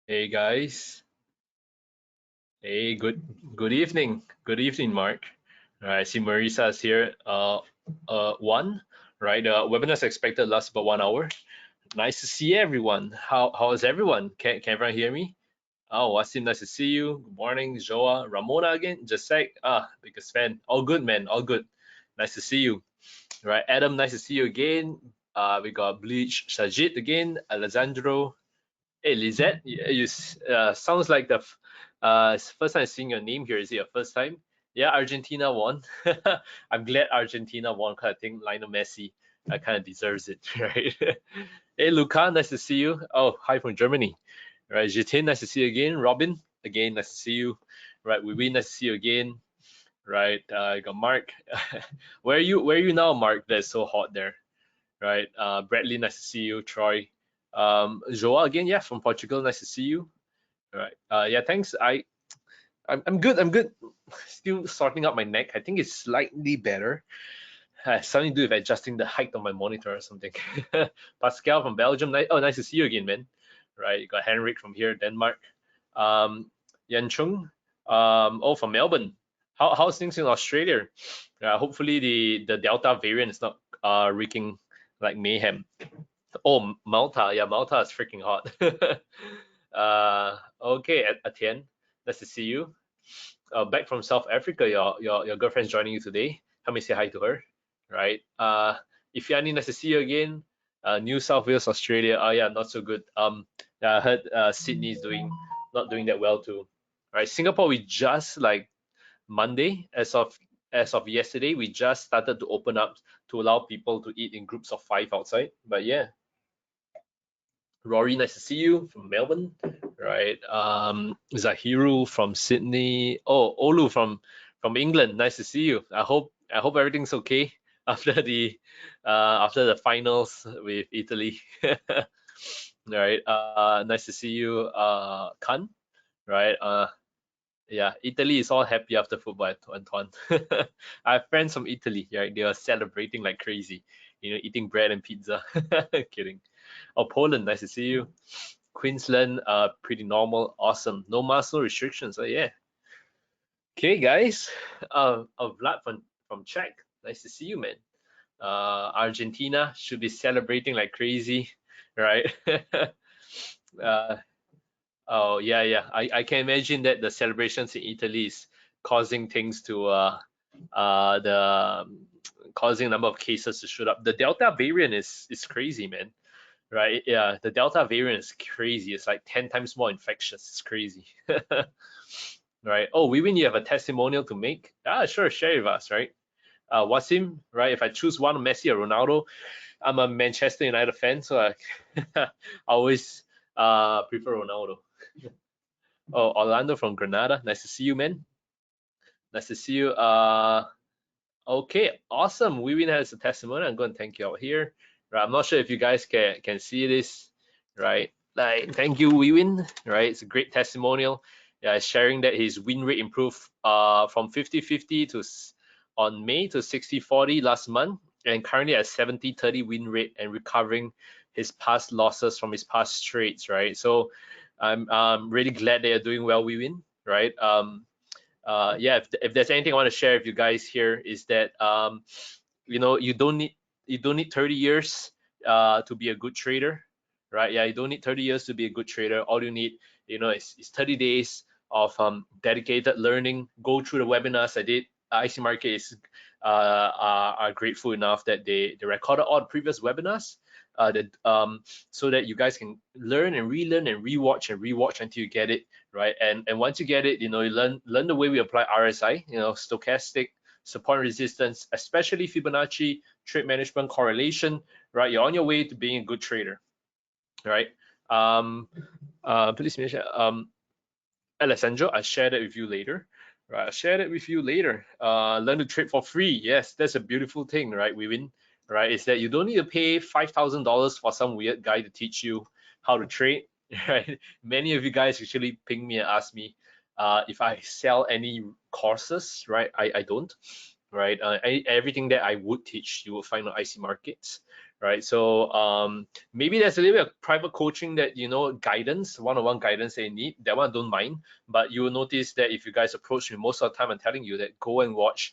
Hey guys. Hey, good evening. Good evening, Mark. All right, I see Marisa's here. One, right? Webinar's expected to last about 1 hour. Nice to see everyone. How's everyone? Can everyone hear me? Oh, Wasim, nice to see you. Good morning, Joa. Ramona again. Jasek, biggest fan. All good, man. All good. Nice to see you. Right, Adam, nice to see you again. We got Bleach, Sajid again. Alessandro. Hey, Lizette, sounds like the first time seeing your name here. Is it your first time? Yeah, Argentina won. I'm glad Argentina won because I think Lionel Messi kind of deserves it, right? Hey, Luca, nice to see you. Oh, hi from Germany. Right, Jitin, nice to see you again. Robin, again, nice to see you. Right, Wiwi, nice to see you again. Right, I got Mark. Where are you? Where are you now, Mark? That's so hot there, right? Bradley, nice to see you. Troy, Joa again, yeah, from Portugal, nice to see you. All right. Yeah, thanks. I'm good. I'm good. Still sorting out my neck. I think it's slightly better. Something to do with adjusting the height of my monitor or something. Pascal from Belgium. Oh, nice to see you again, man. Right. You got Henrik from here, Denmark. Yan Chung. Oh, from Melbourne. How's things in Australia? Hopefully the Delta variant is not wreaking like mayhem. Oh, Malta. Yeah, Malta is freaking hot. Okay, Atienne, nice to see you. Back from South Africa, your girlfriend's joining you today. Help me say hi to her, right? Ifeani, nice to see you again. New South Wales, Australia. Oh yeah, not so good. Yeah, I heard Sydney's not doing that well too. Right, Singapore, we just like Monday, as of yesterday, we just started to open up to allow people to eat in groups of 5 outside. But yeah, Rory, nice to see you from Melbourne, right? Zahiru from Sydney. Oh, Olu from England. Nice to see you. I hope everything's okay after the finals with Italy. Right. Nice to see you, Khan. Right. Yeah, Italy is all happy after football, Antoine. I have friends from Italy, right? They are celebrating like crazy, eating bread and pizza. Kidding. Oh, Poland, nice to see you. Queensland, pretty normal, awesome. No mask, no restrictions. Oh yeah. Okay, guys. Vlad from Czech, nice to see you, man. Argentina should be celebrating like crazy, right? uh, oh yeah, yeah. I can imagine that the celebrations in Italy is causing things to the causing a number of cases to shoot up. The Delta variant is crazy, man. Right? Yeah, the Delta variant is crazy. It's like 10 times more infectious. It's crazy. Right? Oh, Wiwin, you have a testimonial to make? Sure, share with us, right? Wasim, right? If I choose one, Messi or Ronaldo, I'm a Manchester United fan, so I always prefer Ronaldo. Oh, Orlando from Granada. Nice to see you, man. Nice to see you. Okay, awesome. Wiwin has a testimony. I'm going to thank you out here. Right, I'm not sure if you guys can see this, right? Like, thank you, Wiwin. Right, it's a great testimonial. Yeah, sharing that his win rate improved from 50-50 on May to 60-40 last month, and currently at 70-30 win rate and recovering his past losses from his past trades. Right, so I'm really glad they are doing well, Wiwin. Right, yeah, if there's anything I want to share with you guys here is that you don't need 30 years to be a good trader, right? Yeah, you don't need 30 years to be a good trader. All you need, is 30 days of dedicated learning. Go through the webinars I did. IC Market is are grateful enough that they recorded all the previous webinars so that you guys can learn and relearn and rewatch until you get it, right? And once you get it, you learn the way we apply RSI, stochastic support and resistance, especially Fibonacci, trade management, correlation, right? You're on your way to being a good trader, right? Please mention, Alessandro, I'll share that with you later. Right, I'll share that with you later. Learn to trade for free. Yes, that's a beautiful thing, right? We win, right? Is that you don't need to pay $5,000 for some weird guy to teach you how to trade, right? Many of you guys actually ping me and ask me if I sell any courses, right? I don't, right? Everything that I would teach, you will find on IC Markets, right? So maybe there's a little bit of private coaching that, guidance, one-on-one guidance that you need. That one I don't mind, but you will notice that if you guys approach me most of the time, I'm telling you that go and watch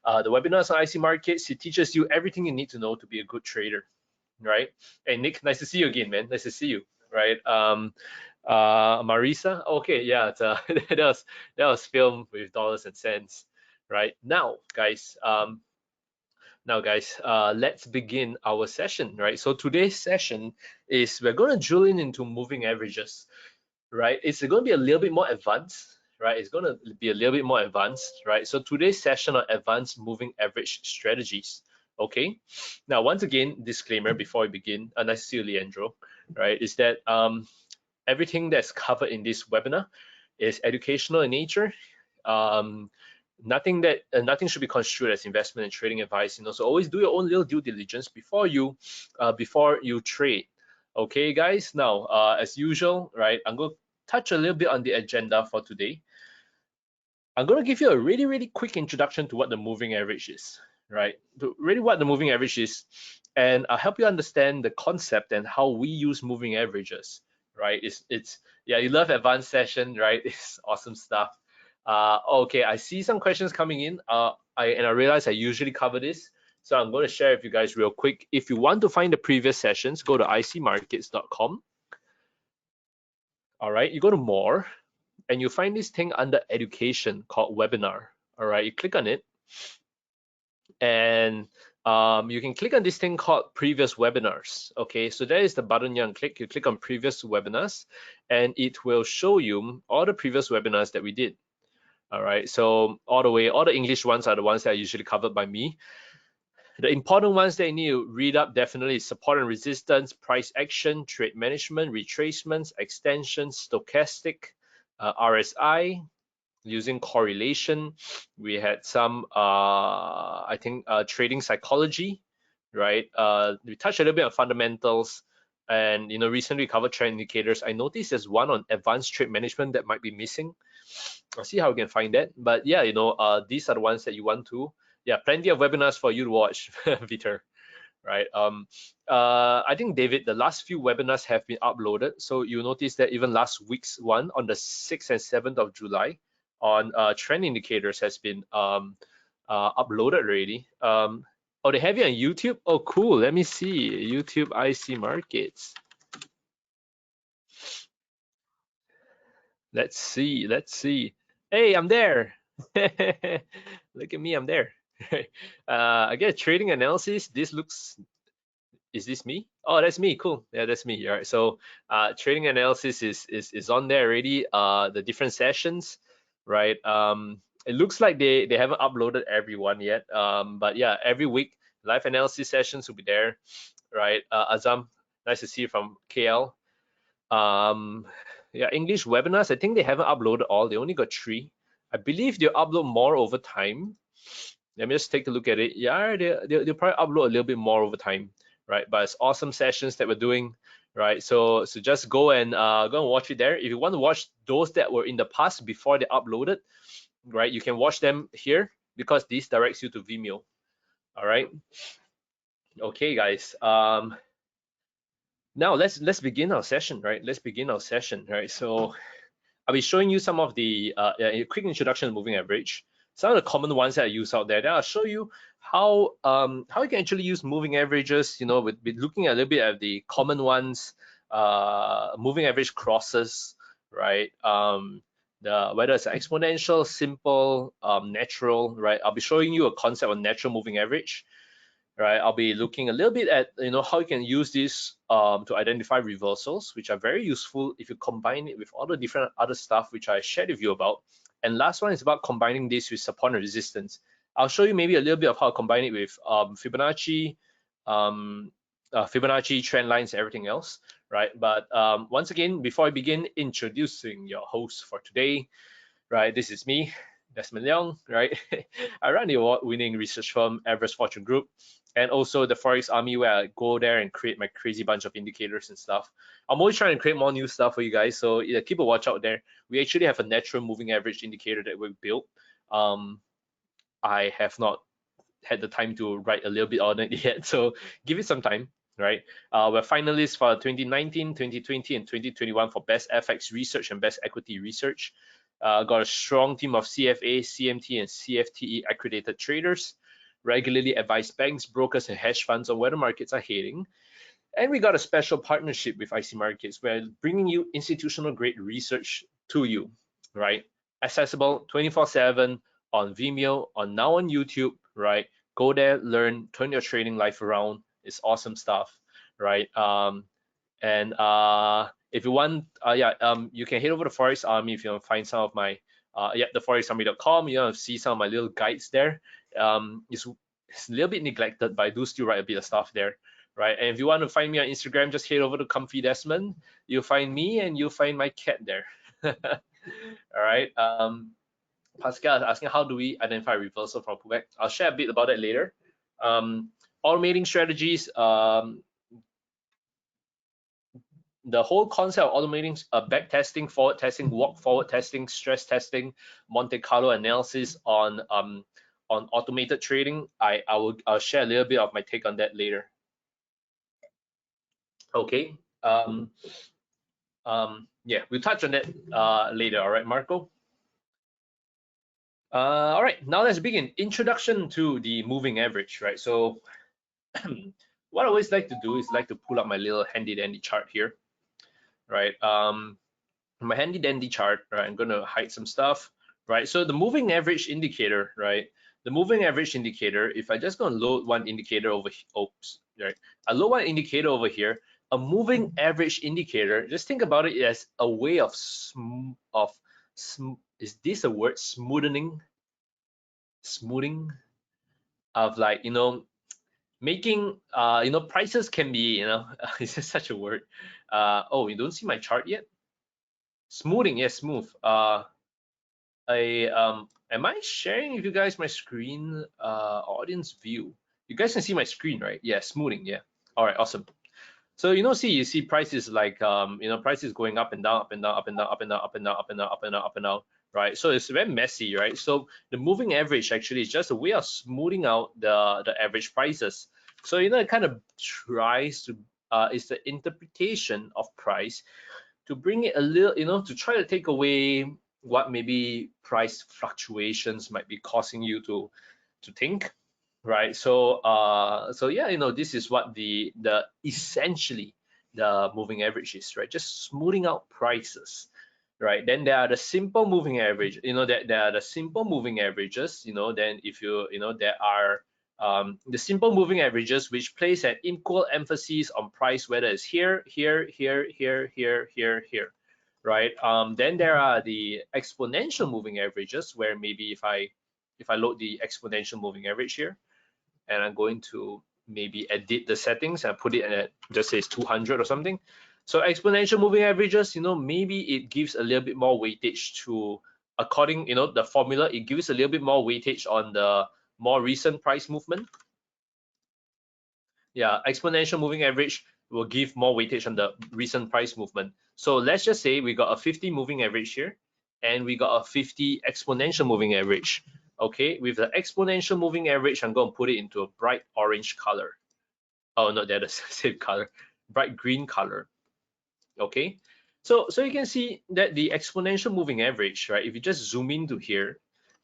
the webinars on IC Markets. It teaches you everything you need to know to be a good trader, right? Hey Nick, nice to see you again, man. Nice to see you, right? Marisa, okay, yeah, that was filmed with dollars and cents, right? Now guys, let's begin our session, right? So today's session is we're going to drill into moving averages, right? It's going to be a little bit more advanced, right? It's going to be a little bit more advanced, right? So today's session on advanced moving average strategies, okay? Now, once again, disclaimer before we begin, nice to see you, Leandro, right? Is that everything that's covered in this webinar is educational in nature. Nothing should be construed as investment and trading advice. So always do your own little due diligence before you trade. Okay, guys. Now, as usual, right? I'm going to touch a little bit on the agenda for today. I'm going to give you a really, really quick introduction to what the moving average is, right? Really what the moving average is, and I'll help you understand the concept and how we use moving averages, right? It's yeah, you love advanced session, right? It's awesome stuff. Okay, I see some questions coming in. I realize I usually cover this, so I'm going to share with you guys real quick. If you want to find the previous sessions, go to icmarkets.com. All right, you go to more, and you find this thing under education called webinar. All right, you click on it, and you can click on this thing called previous webinars. Okay, so there is the button you click. You click on previous webinars, and it will show you all the previous webinars that we did. All right, so all the English ones are the ones that are usually covered by me. The important ones that you need to read up definitely is support and resistance, price action, trade management, retracements, extensions, stochastic, RSI, using correlation. We had some, I think, trading psychology, right? We touched a little bit on fundamentals, and recently we covered trend indicators. I noticed there's one on advanced trade management that might be missing. I'll see how we can find that. But yeah, these are the ones that you want to. Yeah, plenty of webinars for you to watch, Peter. Right. I think, David, the last few webinars have been uploaded. So you notice that even last week's one on the 6th and 7th of July on trend indicators has been uploaded already. Oh, they have it on YouTube? Oh, cool. Let me see. YouTube IC Markets. Let's see. Hey, I'm there. Look at me, I'm there. I get trading analysis. Is this me? Oh, that's me. Cool. Yeah, that's me. All right. So trading analysis is on there already. The different sessions, right? It looks like they haven't uploaded everyone yet. But yeah, every week live analysis sessions will be there, right? Azam, nice to see you from KL. Yeah, English webinars, I think they haven't uploaded all. They only got 3. I believe they'll upload more over time. Let me just take a look at it. Yeah, they'll probably upload a little bit more over time, right? But it's awesome sessions that we're doing, right? So just go and watch it there. If you want to watch those that were in the past before they uploaded, right, you can watch them here because this directs you to Vimeo. All right. Okay, guys. Now let's begin our session, right? Let's begin our session, right? So I'll be showing you some of the a quick introduction to moving average, some of the common ones that I use out there. Then I'll show you how you can actually use moving averages, with looking a little bit at the common ones, moving average crosses, right? Whether it's exponential, simple, natural, right? I'll be showing you a concept of natural moving average. Right, I'll be looking a little bit at how you can use this to identify reversals, which are very useful if you combine it with all the different other stuff which I shared with you about. And last one is about combining this with support and resistance. I'll show you maybe a little bit of how to combine it with Fibonacci, Fibonacci trend lines, and everything else, right? But once again, before I begin, introducing your host for today, right? This is me, Desmond Leong, right? I run the award-winning research firm Everest Fortune Group, and also the Forex Army, where I go there and create my crazy bunch of indicators and stuff. I'm always trying to create more new stuff for you guys, so yeah, keep a watch out there. We actually have a natural moving average indicator that we built. I have not had the time to write a little bit on it yet, so give it some time. right? We're finalists for 2019, 2020, and 2021 for Best FX Research and Best Equity Research. Got a strong team of CFA, CMT, and CFTE accredited traders, regularly advise banks, brokers, and hedge funds on where the markets are heading. And we got a special partnership with IC Markets. We're bringing you institutional grade research to you, right? Accessible 24/7 on Vimeo, now on YouTube, right? Go there, learn, turn your trading life around. It's awesome stuff, right? And if you want, you can head over to Forex Army if you want to find some of my, the forexarmy.com. You want to see some of my little guides there. It's a little bit neglected, but I do still write a bit of stuff there, right? And if you want to find me on Instagram, just head over to Comfy Desmond. You'll find me and you'll find my cat there. All right. Pascal is asking, how do we identify reversal from pullback? I'll share a bit about that later. Automating strategies. The whole concept of automating back testing, forward testing, walk forward testing, stress testing, Monte Carlo analysis on automated trading. I'll share a little bit of my take on that later. Okay. Yeah, we'll touch on that later. All right, Marco. All right, now let's begin. Introduction to the moving average, right? So what I always like to do is like to pull up my little handy dandy chart here, right? My handy dandy chart, right? I'm gonna hide some stuff, right? So the moving average indicator, right? The moving average indicator, if I just gonna load one indicator over, oops, right? I load one indicator over here, a moving average indicator, just think about it as a way of is this a word, smoothing of, like, you know, making, you know, prices can be, you know, is this such a word? Oh, you don't see my chart yet? Smoothing, yes, smooth. Am I sharing with you guys my screen, audience view? You guys can see my screen, right? Yeah, smoothing, yeah. All right, awesome. So you see prices like, you know, prices going up and down, up and down, up and down, up and down, up and down, up and down, up and down, up and down, right? So it's very messy, right? So the moving average actually is just a way of smoothing out the average prices. So, you know, it kind of tries to, it's the interpretation of price to bring it a little, you know, to try to take away what maybe price fluctuations might be causing you to think, right? So so yeah, you know, this is what the essentially the moving average is, right? Just smoothing out prices, right? Then there are the simple moving average, you know, that there are the simple moving averages, you know. Then if you know, there are the simple moving averages, which place an equal emphasis on price, whether it's here, here, here, here, here, here, here, right? Then there are the exponential moving averages, where maybe if I load the exponential moving average here, and I'm going to maybe edit the settings and put it at, just say it's 200 or something. So exponential moving averages, you know, maybe it gives a little bit more weightage to, according, you know, the formula, it gives a little bit more weightage on the more recent price movement. Yeah, exponential moving average will give more weightage on the recent price movement. So let's just say we got a 50 moving average here, and we got a 50 exponential moving average. Okay, with the exponential moving average, I'm going to put it into a bright orange color. Oh no, they're the same color, bright green color. Okay, so you can see that the exponential moving average, right? If you just zoom into here,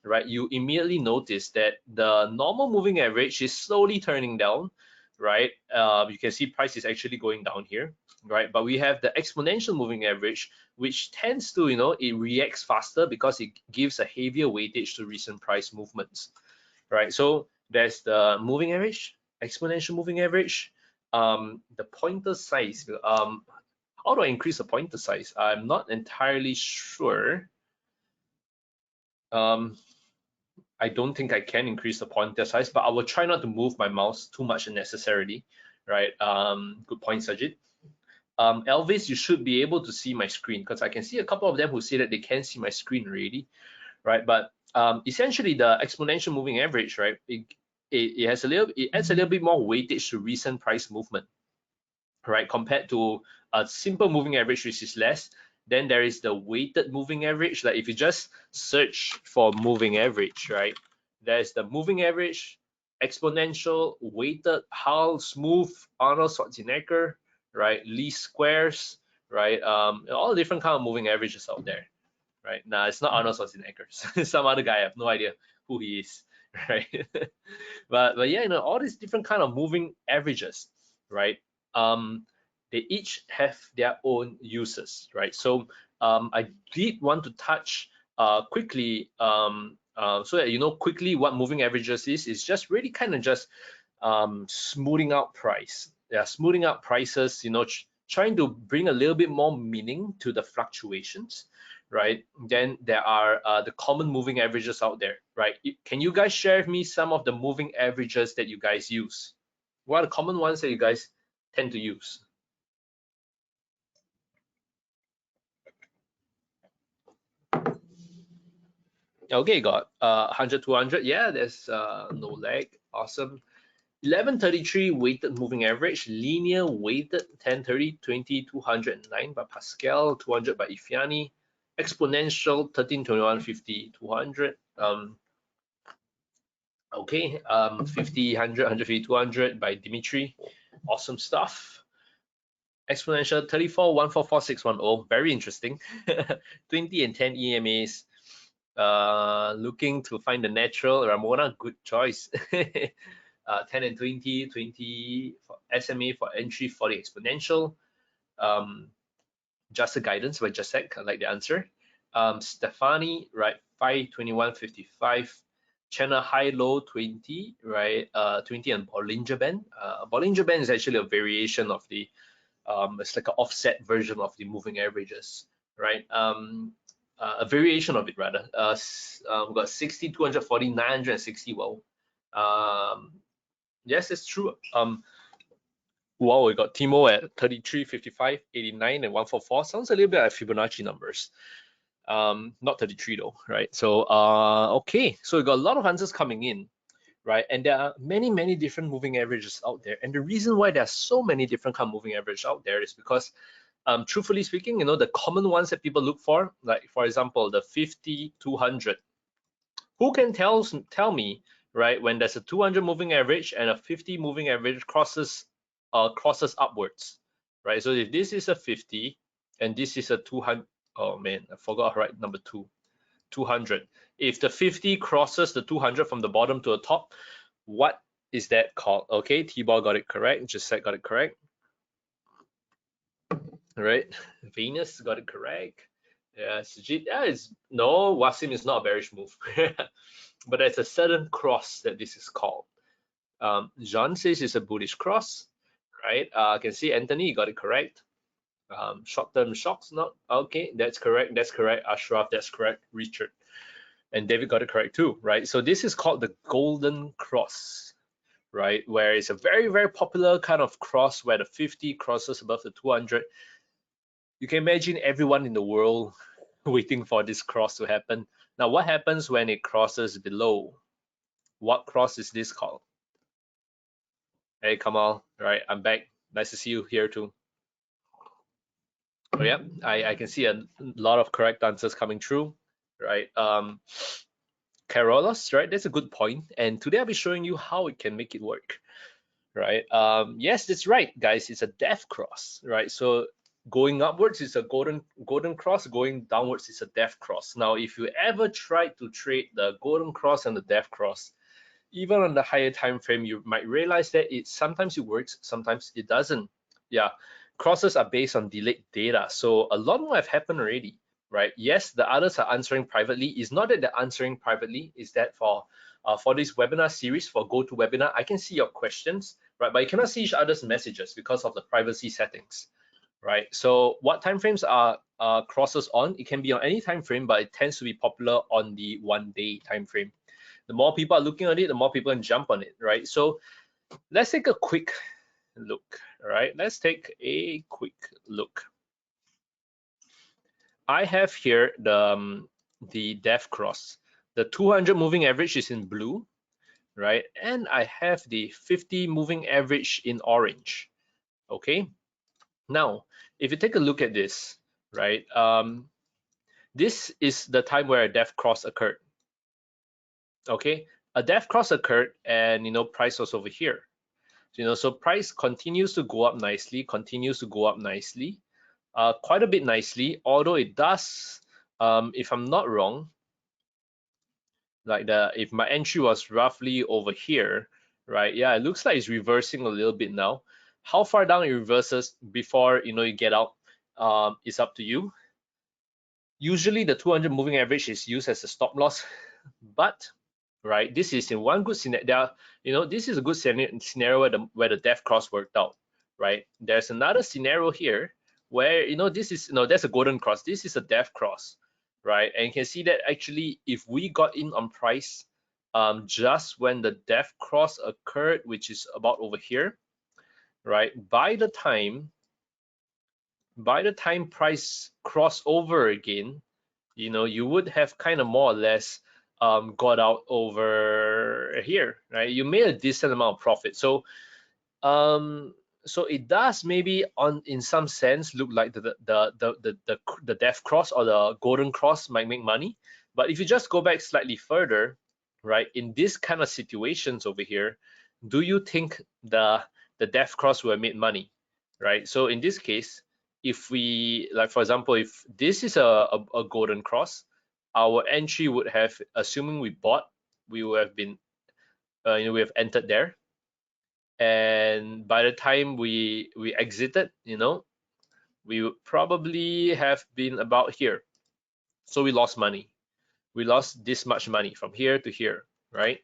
right, you immediately notice that the normal moving average is slowly turning down, right? You can see price is actually going down here, right? But we have the exponential moving average, which tends to, you know, it reacts faster because it gives a heavier weightage to recent price movements, right? So there's the moving average, exponential moving average, the pointer size. How do I increase the pointer size? I'm not entirely sure. I don't think I can increase the pointer size, but I will try not to move my mouse too much unnecessarily, right? Good point, Sajid. Elvis, you should be able to see my screen, because I can see a couple of them who say that they can see my screen already, right? But essentially the exponential moving average, right? It adds a little bit more weightage to recent price movement, right? Compared to a simple moving average, which is less. Then there is the weighted moving average. Like if you just search for moving average, right? There's the moving average, exponential, weighted, Hull, smooth, Arnold Schwarzenegger, right? Least squares, right? All different kind of moving averages out there, right? Nah, it's not Arnold Schwarzenegger. It's some other guy. I have no idea who he is, right? but yeah, all these different kind of moving averages, right? They each have their own uses, right? So I did want to touch quickly so that you know quickly what moving averages is. It's just really kind of just smoothing out price. Yeah, smoothing out prices, trying to bring a little bit more meaning to the fluctuations, right? Then there are the common moving averages out there, right? Can you guys share with me some of the moving averages that you guys use? What are the common ones that you guys tend to use? Okay, got 100, 200. Yeah, there's no lag. Awesome. 1133 weighted moving average, linear weighted 1030, 20, 209 by Pascal, 200 by Ifyani, exponential 13, 21, 50, 200. Okay, 50, 100, 150, 200 by Dimitri. Awesome stuff. Exponential 34, 144, 610. Very interesting. 20 and 10 EMAs. Looking to find the natural. Ramona, good choice. 10 and 20, 20 for SMA for entry for the exponential. Just a guidance by Jasek, I like the answer. Stefani, right, 5, 21, 55. Channel high, low, 20, right, 20 and Bollinger Band. Bollinger Band is actually a variation of the, it's like an offset version of the moving averages, right? A variation of it rather. We've got 60, 240, 960. Well, yes, it's true. Wow, we got Timo at 33, 55, 89, and 144. Sounds a little bit like Fibonacci numbers. Not 33 though, right? So okay, so we got a lot of answers coming in, right? And there are many different moving averages out there. And the reason why there are so many different kind of moving averages out there is because truthfully speaking, the common ones that people look for, like for example, the 50, 200. Who can tell me, right, when there's a 200 moving average and a 50 moving average crosses upwards, right? So if this is a 50 and this is a 200, oh man, I forgot right number 200. If the 50 crosses the 200 from the bottom to the top, what is that called? Okay, T-Ball got it correct. Gisette got it correct. All right, Venus got it correct. Yeah, Sujit, no, Wasim is not a bearish move. But there's a certain cross that this is called. Jean says it's a bullish cross, right? I can see Anthony got it correct. Short-term shocks, not okay. That's correct. That's correct. Ashraf, that's correct. Richard and David got it correct too, right? So this is called the golden cross, right? Where it's a very popular kind of cross where the 50 crosses above the 200. You can imagine everyone in the world waiting for this cross to happen. Now, what happens when it crosses below? What cross is this called? Hey, Kamal, right? I'm back. Nice to see you here too. Oh, yeah, I can see a lot of correct answers coming through, right? Carolos, right? That's a good point. And today I'll be showing you how it can make it work, right? Yes, that's right, guys. It's a death cross, right? So going upwards is a golden cross, going downwards is a death cross. Now, if you ever try to trade the golden cross and the death cross, even on the higher time frame, you might realize that sometimes it works, sometimes it doesn't. Yeah, crosses are based on delayed data, so a lot more have happened already, right? Yes, the others are answering privately. It's not that they're answering privately, is that for this webinar series, for GoToWebinar, I can see your questions, right? But you cannot see each other's messages because of the privacy settings, right? So what time frames are crosses on? It can be on any time frame, but it tends to be popular on the 1 day time frame. The more people are looking at it, the more people can jump on it, right? So let's take a quick look, right? Let's take a quick look. I have here the death cross. The 200 moving average is in blue, right? And I have the 50 moving average in orange, okay? Now, if you take a look at this, right? This is the time where a death cross occurred, okay? a death cross occurred, and price was over here. So price continues to go up nicely, quite a bit nicely, although it does, if I'm not wrong, like if my entry was roughly over here, right? Yeah, it looks like it's reversing a little bit now. How far down it reverses before you get out is up to you. Usually the 200 moving average is used as a stop loss, but right, this is in one good scenario. This is a good scenario where the death cross worked out, right? There's another scenario here where this is there's a golden cross. This is a death cross, right? And you can see that actually if we got in on price just when the death cross occurred, which is about over here, right? By the time price cross over again, you would have kind of more or less got out over here, right? You made a decent amount of profit. So so it does maybe in some sense look like the death cross or the golden cross might make money. But if you just go back slightly further, right, in this kind of situations over here, do you think the death cross will have made money, right? So in this case, if we, like for example, if this is a golden cross, our entry would have, assuming we bought, we would have been we have entered there, and by the time we exited, we would probably have been about here. So we lost money. We lost this much money from here to here, right?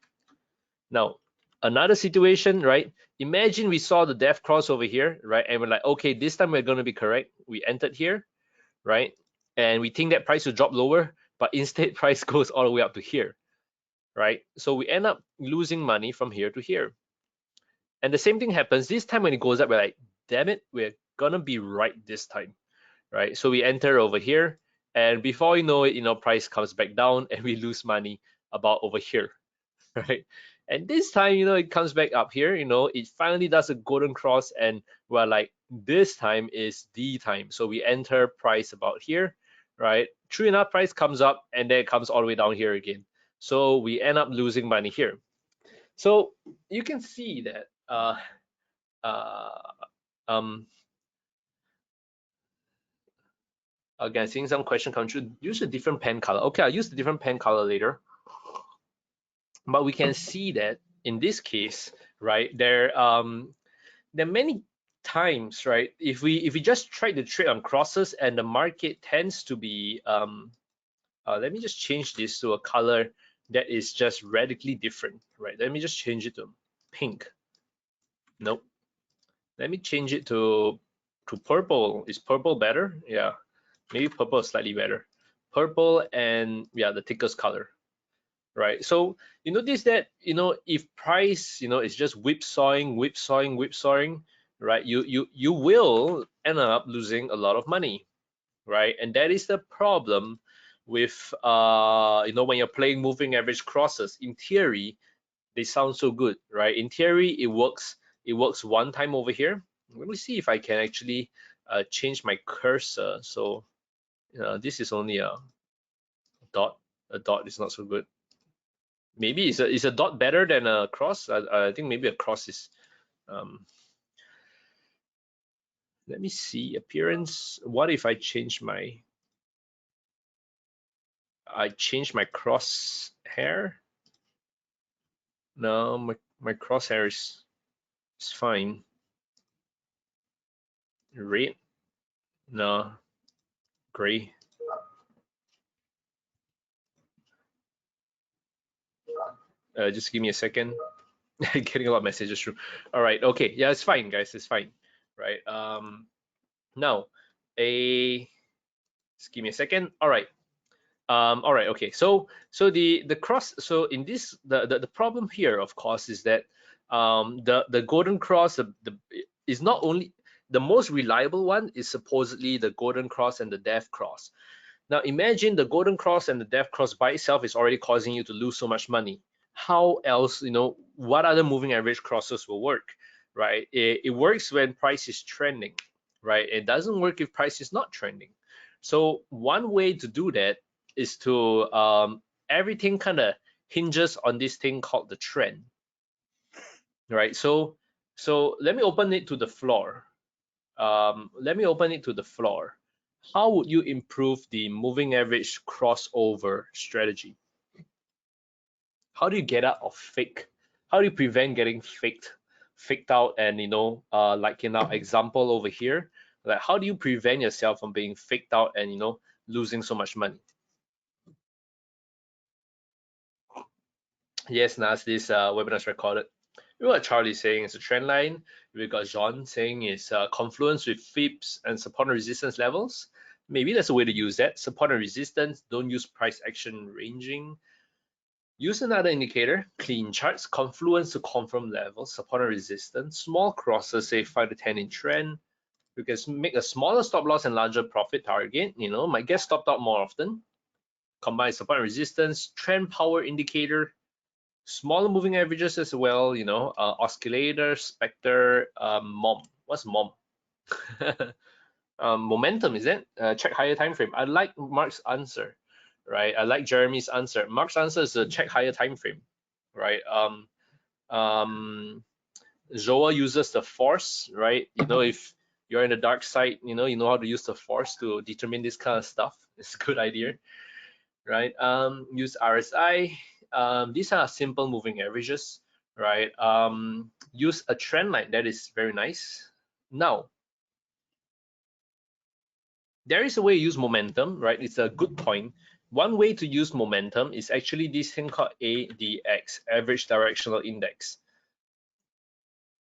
Now another situation, right? Imagine we saw the death cross over here, right? And we're like, okay, this time we're going to be correct. We entered here, right? And we think that price will drop lower, but instead price goes all the way up to here, right? So we end up losing money from here to here. And the same thing happens this time when it goes up. We're like, damn it, we're gonna be right this time, right? So we enter over here, and before you know it, price comes back down, and we lose money about over here, right? And this time, it comes back up here. It finally does a golden cross, and we're like, this time is the time. So we enter price about here, right? True enough, price comes up, and then it comes all the way down here again. So we end up losing money here. So you can see that um, again, seeing some question come through. Use a different pen color. Okay, I'll use the different pen color later. But we can see that in this case, right, there are many times, right, if we just try to trade on crosses and the market tends to be let me just change this to a color that is just radically different, right? Let me just change it to pink. Nope. Let me change it to purple. Is purple better? Yeah, maybe purple is slightly better. Purple, and yeah, the thickest color, right? So you notice that if price is just whipsawing, right, you will end up losing a lot of money, right? And that is the problem with when you're playing moving average crosses. In theory, they sound so good, right? In theory, it works one time over here. Let me see if I can actually change my cursor. So this is only a dot. A dot is not so good. Maybe is a dot better than a cross? I think maybe a cross is. Let me see appearance. What if I change my cross hair? No, my crosshair is fine. Red? No. Gray? Just give me a second. Getting a lot of messages through. All right. Okay. Yeah, it's fine, guys. It's fine. Right. Now, just give me a second. All right. All right. Okay. So the cross. So in this, the problem here, of course, is that the golden cross is not only the most reliable one, is supposedly the golden cross and the death cross. Now imagine the golden cross and the death cross by itself is already causing you to lose so much money. How else, what other moving average crosses will work, right? It works when price is trending, right? It doesn't work if price is not trending. So one way to do that is to everything kind of hinges on this thing called the trend, right? So let me open it to the floor. Let me open it to the floor. How would you improve the moving average crossover strategy? How do you get out of fake? How do you prevent getting faked out? And like in our example over here, like how do you prevent yourself from being faked out and losing so much money? Yes, Nas, this webinar is recorded. What Charlie's saying is a trend line. We've got John saying is confluence with fibs and support and resistance levels. Maybe that's a way to use that. Support and resistance, don't use price action ranging. Use another indicator, clean charts, confluence to confirm levels, support and resistance, small crosses, say 5 to 10 in trend. You can make a smaller stop loss and larger profit target, might get stopped out more often. Combine support and resistance, trend power indicator, smaller moving averages as well, oscillator, specter, mom. What's mom? Momentum, is it? Check higher time frame. I like Mark's answer, right? I like Jeremy's answer. Mark's answer is a check higher time frame, right? Zoa uses the force, right? If you're in the dark side, you know how to use the force to determine this kind of stuff. It's a good idea, right? Use RSI. These are simple moving averages, right? Use a trend line. That is very nice. Now, there is a way to use momentum, right? It's a good point. One way to use momentum is actually this thing called ADX, Average Directional Index.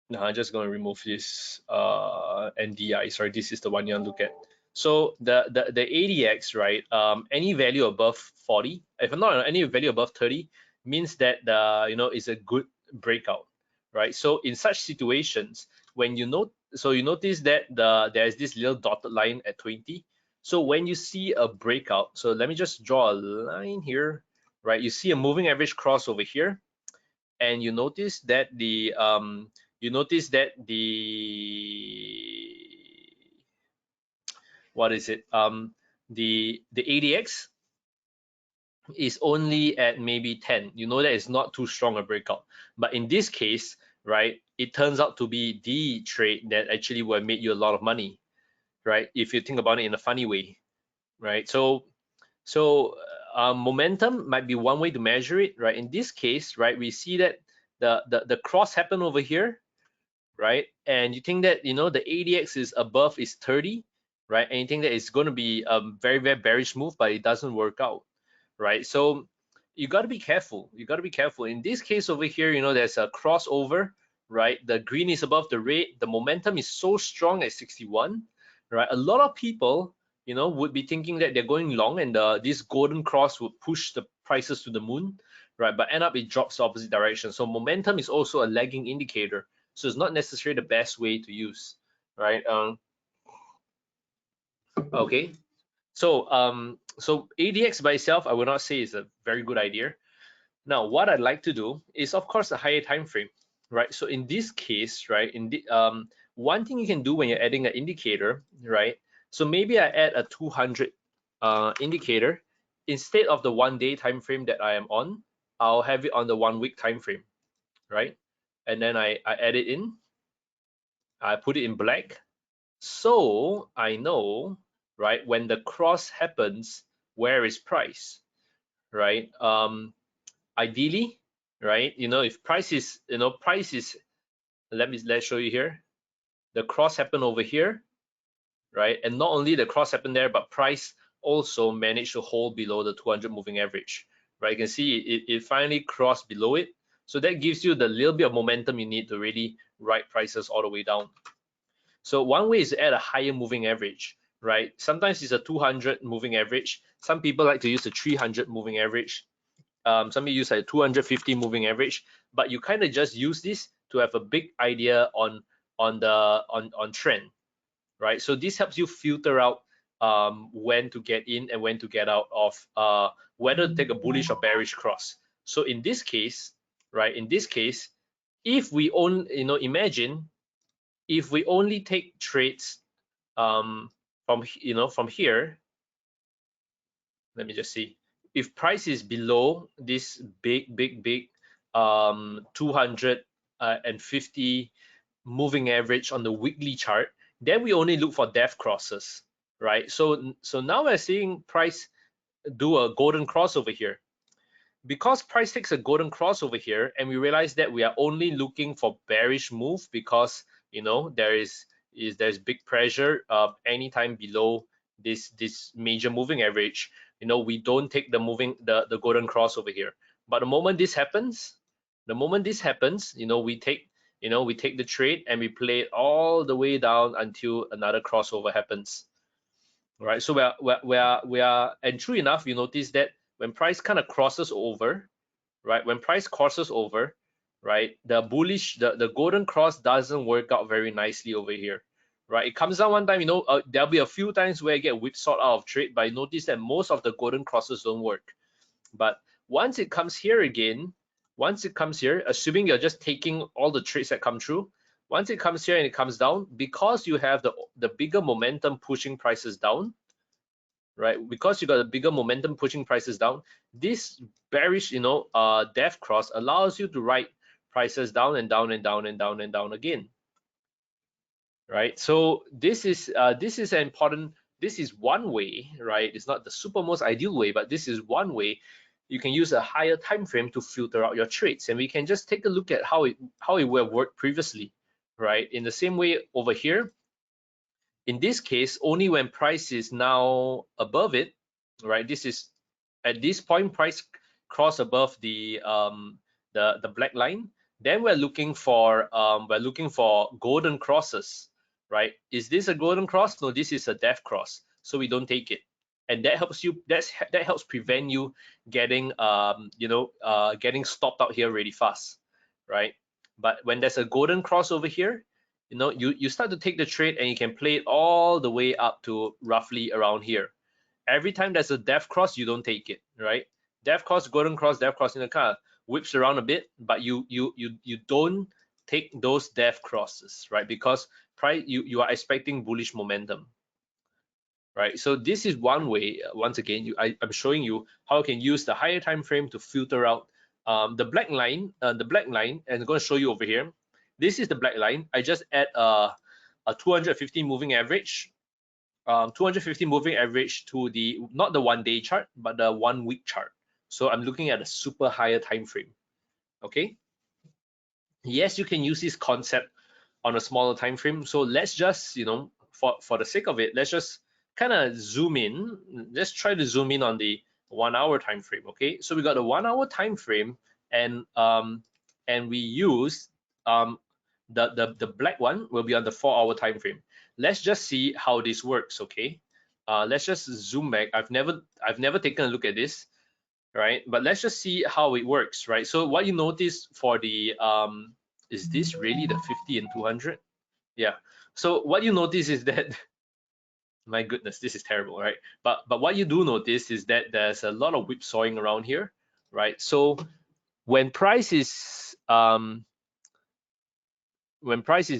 Now I'm just going to remove this NDI. Sorry, this is the one you want to look at. So the ADX, right? Any value above 40, if not any value above 30, means that is a good breakout, right? So in such situations, when you notice that there's this little dotted line at 20. So when you see a breakout, so let me just draw a line here, right? You see a moving average cross over here, and you notice that the what is it? The ADX is only at maybe 10. You know that it's not too strong a breakout. But in this case, right, it turns out to be the trade that actually will make you a lot of money, right? If you think about it in a funny way, right? So momentum might be one way to measure it, right? In this case, right, we see that the cross happened over here, right? And you think that the ADX is above is 30, right? And you think that it's going to be a very, very bearish move, but it doesn't work out, right? So you got to be careful. You got to be careful. In this case over here, there's a crossover, right? The green is above the red. The momentum is so strong at 61, right? A lot of people, would be thinking that they're going long, and this golden cross would push the prices to the moon, right? But end up it drops the opposite direction. So momentum is also a lagging indicator. So it's not necessarily the best way to use, right? Okay. So ADX by itself, I would not say is a very good idea. Now, what I'd like to do is, of course, a higher time frame, right? So in this case, right, one thing you can do when you're adding an indicator, right? So maybe I add a 200 indicator instead of the 1 day time frame that I am on. I'll have it on the 1 week time frame, right? And then I add it in. I put it in black, so I know, right, when the cross happens, where is price, right? Ideally, right, if price is, let's show you here. The cross happened over here, right? And not only the cross happened there, but price also managed to hold below the 200 moving average, right? You can see it finally crossed below it. So that gives you the little bit of momentum you need to really ride prices all the way down. So one way is to add a higher moving average, right? Sometimes it's a 200 moving average. Some people like to use a 300 moving average. Some people use a 250 moving average, but you kind of just use this to have a big idea on trend, right? So this helps you filter out when to get in and when to get out of whether to take a bullish or bearish cross. So in this case, right? In this case, if we only, imagine if we only take trades from here, let me just see. if price is below this big 250 moving average on the weekly chart, then we only look for depth crosses, right? So now we're seeing price do a golden cross over here. Because price takes a golden cross over here, and we realize that we are only looking for bearish move, because there's big pressure anytime below this major moving average. We don't take the golden cross over here. But the moment this happens, we take the trade and we play it all the way down until another crossover happens. Right, so and true enough, you notice that when price kind of crosses over, right, right, the golden cross doesn't work out very nicely over here, right? It comes down one time, there'll be a few times where I get whipsawed out of trade, but I notice that most of the golden crosses don't work. But once it comes here again, assuming you're just taking all the trades that come through, once it comes here and it comes down, because you have the bigger momentum pushing prices down, right? Because you got a bigger momentum pushing prices down, this bearish, death cross allows you to ride prices down and down and down and down and down again, right? So this is one way, right? It's not the super most ideal way, but this is one way you can use a higher time frame to filter out your trades. And we can just take a look at how it would have worked previously, right? In the same way over here, in this case, only when price is now above it, right? This is at this point, price cross above the black line. Then we're looking for golden crosses, right? Is this a golden cross? No, this is a death cross, so we don't take it. And that helps you. That helps prevent you getting getting stopped out here really fast, right? But when there's a golden cross over here, you start to take the trade and you can play it all the way up to roughly around here. Every time there's a death cross, you don't take it, right? Death cross, golden cross, death cross, kind of whips around a bit, but you don't take those death crosses, right? Because you are expecting bullish momentum, right? So this is one way. Once again, I'm showing you how you can use the higher time frame to filter out the black line. And I'm going to show you over here. This is the black line. I just add a 250 moving average, 250 moving average to the not the 1 day chart, but the 1 week chart. So I'm looking at a super higher time frame. Okay. Yes, you can use this concept on a smaller time frame. So let's just, for the sake of it, let's just kind of zoom in. Let's try to zoom in on the 1 hour time frame. Okay. So we got a 1 hour time frame, and we use the black one will be on the 4 hour time frame. Let's just see how this works. Okay, let's just zoom back. I've never taken a look at this, right? But let's just see how it works, right? So what you notice for the is this really the 50 and 200? Yeah. So what you notice is that my goodness, this is terrible, right? But what you do notice is that there's a lot of whipsawing around here, right? So when price is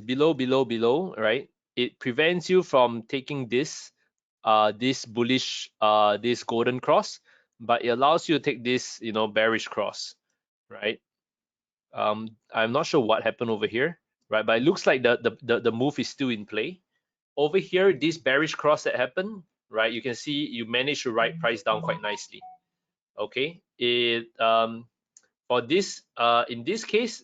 below, right, it prevents you from taking this bullish this golden cross, but it allows you to take this bearish cross, right? I'm not sure what happened over here, right? But it looks like the move is still in play. Over here, this bearish cross that happened, right? You can see you managed to ride price down quite nicely. Okay, for this in this case,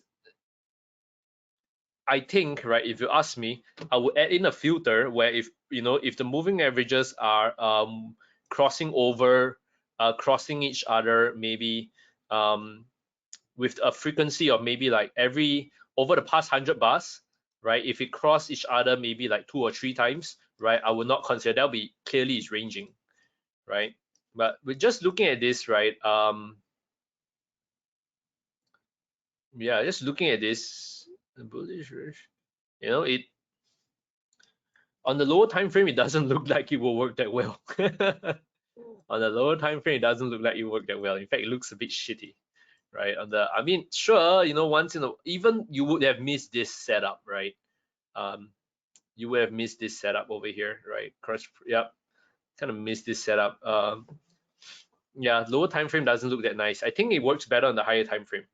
I think, right, if you ask me, I would add in a filter where if the moving averages are crossing over, crossing each other, maybe with a frequency of maybe like over the past 100 bars, right? If it cross each other maybe like 2 or 3 times, right, I would not consider that'll be clearly it's ranging, right? But we're just looking at this, right? Yeah, just looking at this bullish, it on the lower time frame, it doesn't look like it will work that well. On the lower time frame, it doesn't look like it worked that well. In fact, it looks a bit shitty, right? I mean, sure, once in a, even you would have missed this setup, right? You would have missed this setup over here, right? Yep, kind of missed this setup. Yeah, lower time frame doesn't look that nice. I think it works better on the higher time frame.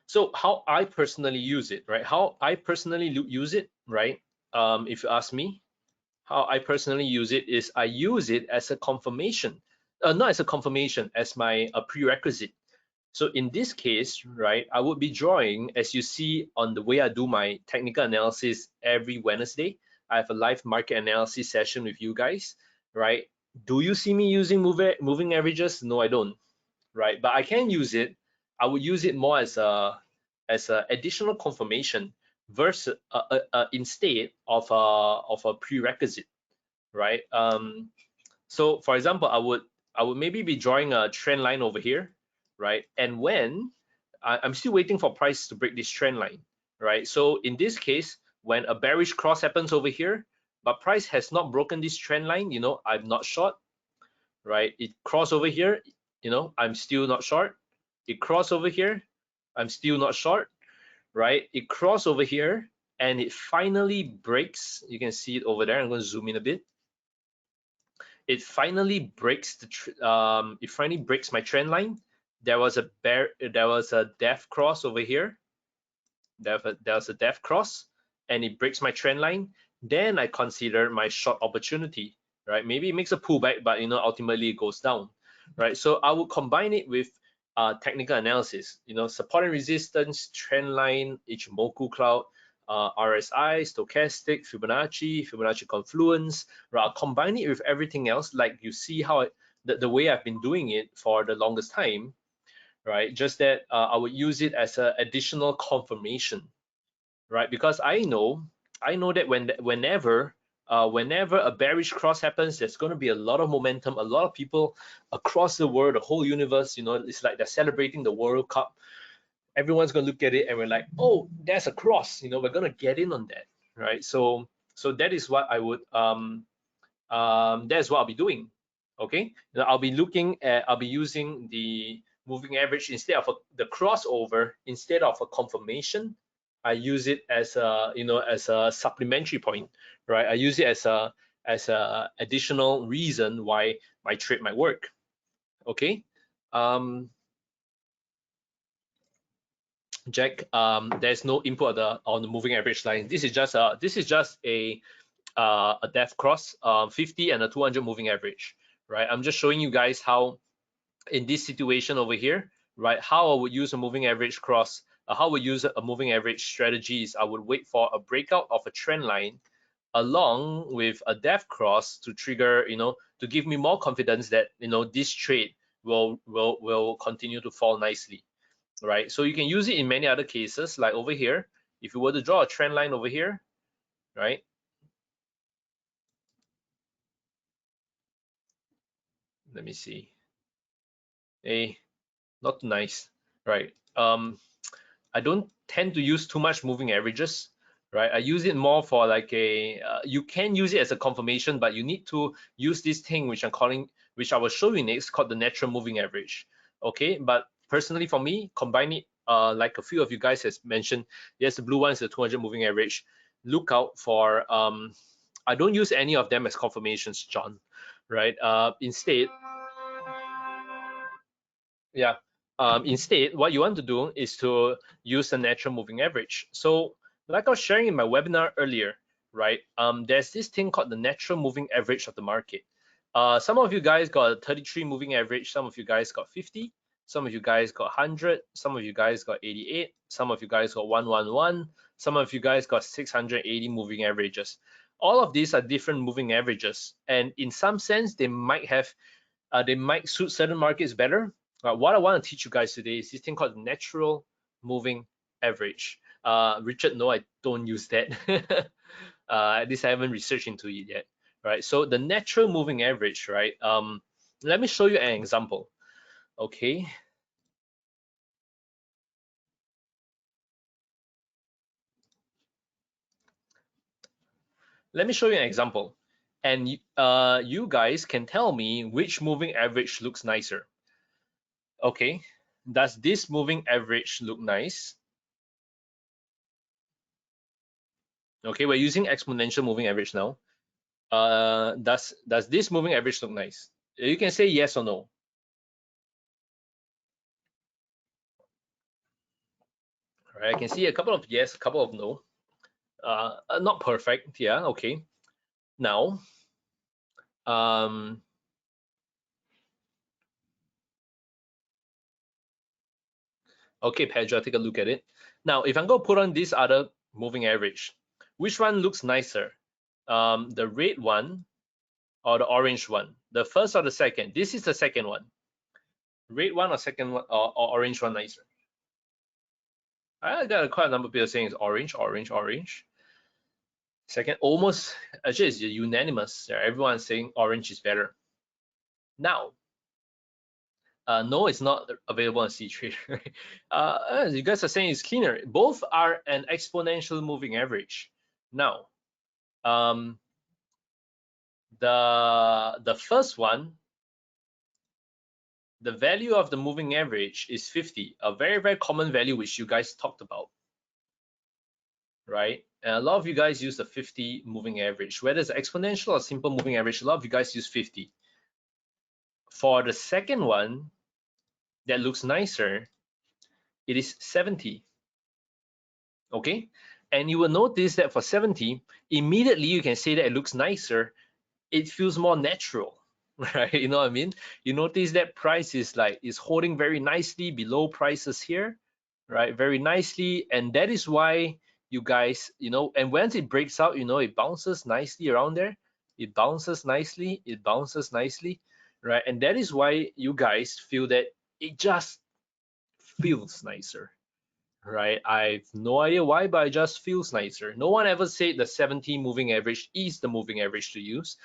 So how I personally use it, right? How I personally use it, right? If you ask me, how I personally use it is I use it as a confirmation, not as a confirmation, as my prerequisite. So in this case, right, I would be drawing, as you see on the way I do my technical analysis every Wednesday. I have a live market analysis session with you guys, right? Do you see me using moving averages? No, I don't, right? But I can use it. I would use it more as a additional confirmation versus instead of a prerequisite, right? So for example, I would maybe be drawing a trend line over here, right? And when I'm still waiting for price to break this trend line, right? So in this case, when a bearish cross happens over here, but price has not broken this trend line, you know, I'm not short, right? It crossed over here, you know, I'm still not short. It crossed over here, I'm still not short, right? It crossed over here and it finally breaks. You can see it over there. I'm going to zoom in a bit. It finally breaks it finally breaks my trend line. There was a death cross over here. There was a death cross and it breaks my trend line. Then I consider my short opportunity, right? Maybe it makes a pullback, but you know, ultimately it goes down, right? So I would combine it with technical analysis, you know, support and resistance, trend line, Ichimoku cloud, RSI, stochastic, Fibonacci confluence, right? I'll combine it with everything else, like you see how the way I've been doing it for the longest time, right? Just that I would use it as an additional confirmation, right? Because I know that whenever a bearish cross happens, there's going to be a lot of momentum, a lot of people across the world, the whole universe, you know, it's like they're celebrating the World Cup. Everyone's going to look at it and we're like, oh, there's a cross, you know, we're going to get in on that, right? So that is what I would that's what I'll be doing. Okay, now I'll be using the moving average instead of the crossover, instead of a confirmation. I use it as a, you know, as a supplementary point, right? I use it as a additional reason why my trade might work. Okay, um, Jack, there's no input on the moving average line. This is just a death cross, 50 and a 200 moving average, right? I'm just showing you guys how in this situation over here, right, how I would use a moving average cross, how I would use a moving average strategy is I would wait for a breakout of a trend line along with a death cross to trigger, you know, to give me more confidence that, you know, this trade will continue to fall nicely, right? So you can use it in many other cases, like over here, if you were to draw a trend line over here, right? Let me see. Hey, not too nice, right? I don't tend to use too much moving averages, right? I use it more for like you can use it as a confirmation, but you need to use this thing which I will show you next, called the natural moving average. Okay, but personally for me, combine it like a few of you guys has mentioned. Yes, the blue one is the 200 moving average. Look out for I don't use any of them as confirmations, John, right? Instead, yeah. Instead, what you want to do is to use the natural moving average. So, like I was sharing in my webinar earlier, right? There's this thing called the natural moving average of the market. Some of you guys got a 33 moving average. Some of you guys got 50. Some of you guys got 100. Some of you guys got 88. Some of you guys got 111. Some of you guys got 680 moving averages. All of these are different moving averages, and in some sense, they might suit certain markets better. What I want to teach you guys today is this thing called natural moving average. Richard, no, I don't use that. At least I haven't researched into it yet. Right. So the natural moving average, right? Let me show you an example. Okay. Let me show you an example, and you guys can tell me which moving average looks nicer. Okay. Does this moving average look nice? Okay, we're using exponential moving average now. Does this moving average look nice? You can say yes or no. All right, I can see a couple of yes, a couple of no. Not perfect. Yeah, okay. Now, okay, Pedro, take a look at it. Now, if I'm going to put on this other moving average, which one looks nicer? The red one or the orange one? The first or the second? This is the second one. Red one or second one or orange one nicer? I got quite a number of people saying it's orange, orange, orange. Second, almost, actually, it's unanimous. Everyone's saying orange is better. Now, no, it's not available on C-Trader. You guys are saying it's cleaner. Both are an exponential moving average. Now, the first one, the value of the moving average is 50, a very, very common value which you guys talked about, right? And a lot of you guys use the 50 moving average. Whether it's exponential or simple moving average, a lot of you guys use 50. For the second one, that looks nicer, it is 70. Okay, and you will notice that for 70, immediately you can say that it looks nicer. It feels more natural, right? You know what I mean? You notice that price is holding very nicely below prices here, right? Very nicely, and that is why you guys, and once it breaks out, it bounces nicely around there. It bounces nicely, it bounces nicely, right? And that is why you guys feel that it just feels nicer, right? I have no idea why, but it just feels nicer. No one ever said the 70 moving average is the moving average to use,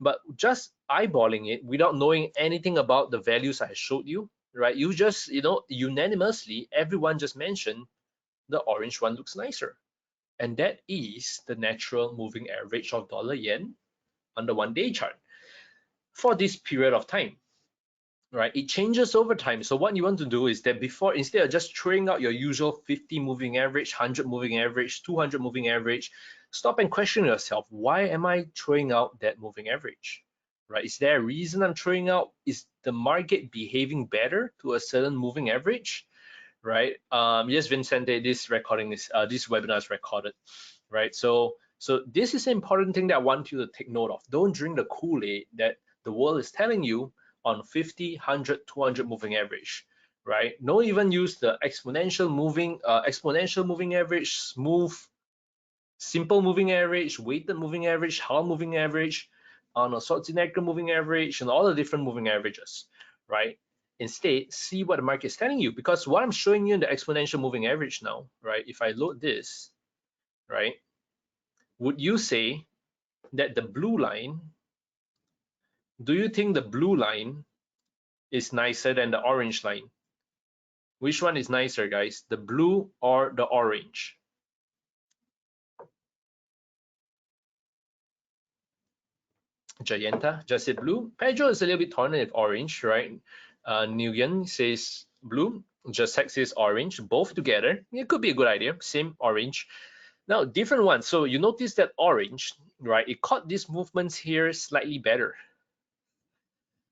but just eyeballing it without knowing anything about the values I showed you, right? You just, unanimously, everyone just mentioned the orange one looks nicer. And that is the natural moving average of dollar yen on the 1-day chart for this period of time, right? It changes over time. So what you want to do is that instead of just throwing out your usual 50 moving average, 100 moving average, 200 moving average, stop and question yourself, why am I throwing out that moving average, right? Is there a reason I'm throwing out? Is the market behaving better to a certain moving average, right? Yes, Vincente, this webinar is recorded, right? So this is an important thing that I want you to take note of. Don't drink the Kool-Aid that the world is telling you on 50, 100, 200 moving average, right? Don't even use the exponential moving average, smooth, simple moving average, weighted moving average, Hall moving average, on a Schwarzenegger moving average, and all the different moving averages, right? Instead, see what the market is telling you, because what I'm showing you in the exponential moving average now, right? If I load this, right? Would you say that the blue line, do you think the blue line is nicer than the orange line? Which one is nicer, guys? The blue or the orange? Jayanta just said blue. Pedro is a little bit torn with orange, right? Nguyen says blue. Jasek says orange. Both together, it could be a good idea. Same orange. Now, different ones. So you notice that orange, right? It caught these movements here slightly better,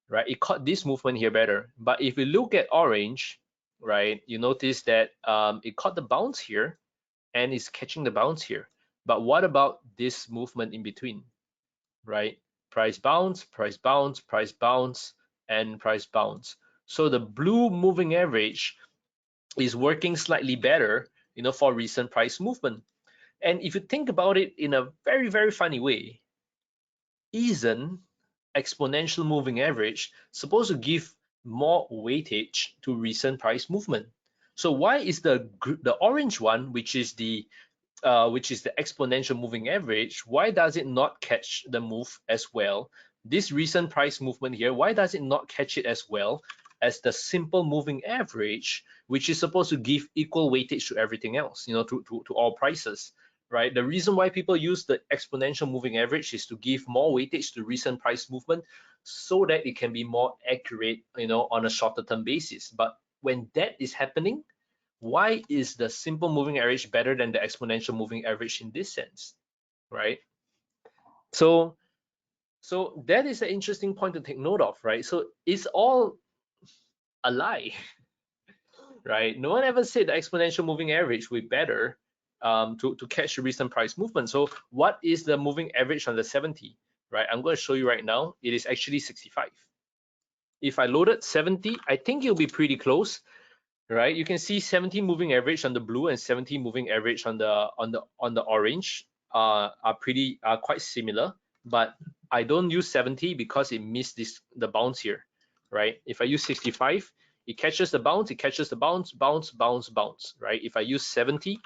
right? It caught this movement here better. But if you look at orange, right, you notice that it caught the bounce here and it's catching the bounce here. But what about this movement in between, right? Price bounce, price bounce, price bounce, and price bounce. So the blue moving average is working slightly better, for recent price movement. And if you think about it in a very, very funny way, isn't exponential moving average supposed to give more weightage to recent price movement? So why is the orange one, which is the exponential moving average, why does it not catch the move as well? This recent price movement here, why does it not catch it as well as the simple moving average, which is supposed to give equal weightage to everything else, to all prices, right? The reason why people use the exponential moving average is to give more weightage to recent price movement so that it can be more accurate, on a shorter term basis. But when that is happening, why is the simple moving average better than the exponential moving average in this sense, right? So So that is an interesting point to take note of, right? So it's all a lie, right? No one ever said the exponential moving average will be better to catch the recent price movement. So what is the moving average on the 70, right? I'm going to show you right now. It is actually 65. If I loaded 70, I think it'll be pretty close, right? You can see 70 moving average on the blue and 70 moving average on the orange are quite similar, but I don't use 70 because it missed the bounce here, right? If I use 65, it catches the bounce, bounce, right? If I use 70,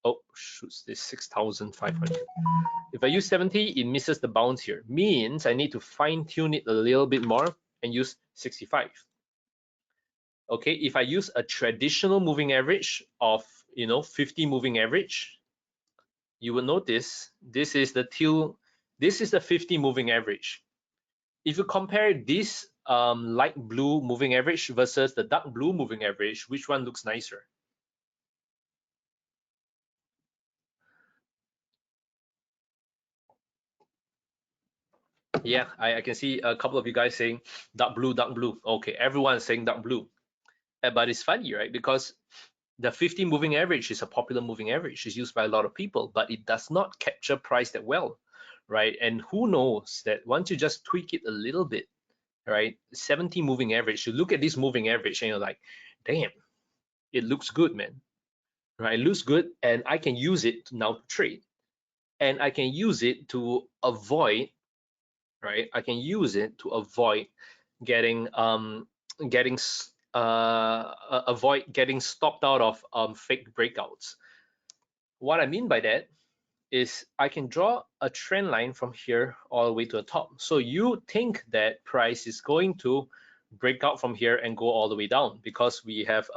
oh shoot, this 6,500. If I use 70, it misses the bounce here. Means I need to fine tune it a little bit more and use 65. Okay, if I use a traditional moving average of 50 moving average, you will notice this is the 50 moving average. If you compare this light blue moving average versus the dark blue moving average, which one looks nicer? Yeah, I can see a couple of you guys saying dark blue, dark blue. Okay, everyone's saying dark blue. But it's funny, right? Because the 50 moving average is a popular moving average. It's used by a lot of people, but it does not capture price that well, right? And who knows that once you just tweak it a little bit, right? 70 moving average, you look at this moving average and you're like, damn, it looks good, man, right? It looks good, and I can use it now to trade, and I can use it to avoid, right? I can use it to avoid getting getting avoid getting stopped out of fake breakouts. What I mean by that is I can draw a trend line from here all the way to the top. So you think that price is going to break out from here and go all the way down because we have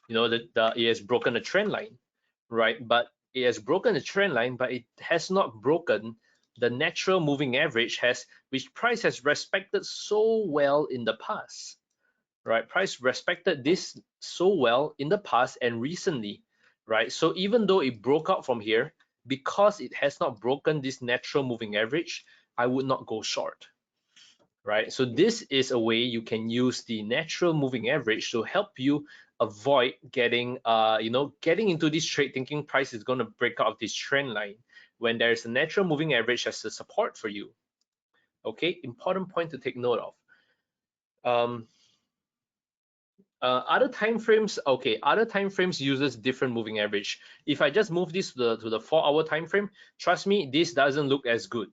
it has broken a trend line, right? But it has broken the trend line, but it has not broken the natural moving average, which price has respected so well in the past, right? Price respected this so well in the past and recently, right? So even though it broke out from here, because it has not broken this natural moving average, I would not go short, right? So this is a way you can use the natural moving average to help you avoid getting into this trade thinking price is going to break out of this trend line when there's a natural moving average as a support for you. Okay, important point to take note of. Other time frames, okay, other time frames uses different moving average. If I just move this to the 4-hour time frame, trust me, this doesn't look as good,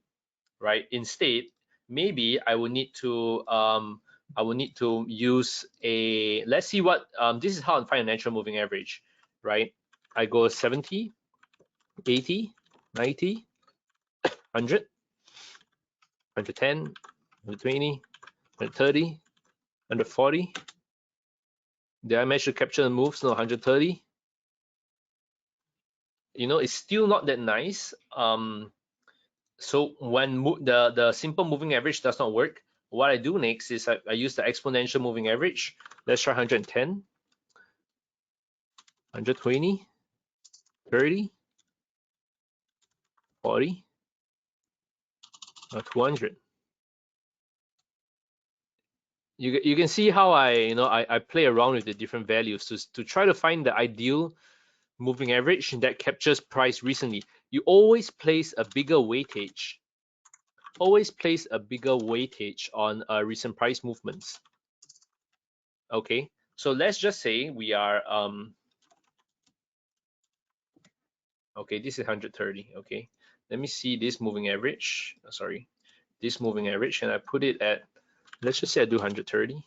right? Instead, maybe I will need to use a, let's see what this is how I find a natural moving average, right? I go 70, 80, 90, 100, 110, 120, 130, 140. Did I manage to capture the moves? No, 130. It's still not that nice. So when the simple moving average does not work, what I do next is I use the exponential moving average. Let's try 110, 120, 30, 40, 200. You can see how I play around with the different values to try to find the ideal moving average that captures price recently. You always place a bigger weightage. Always place a bigger weightage on recent price movements. Okay, so let's just say we are okay, this is 130. Okay, let me see this moving average. Sorry, this moving average, and I put it at, let's just say I do 130.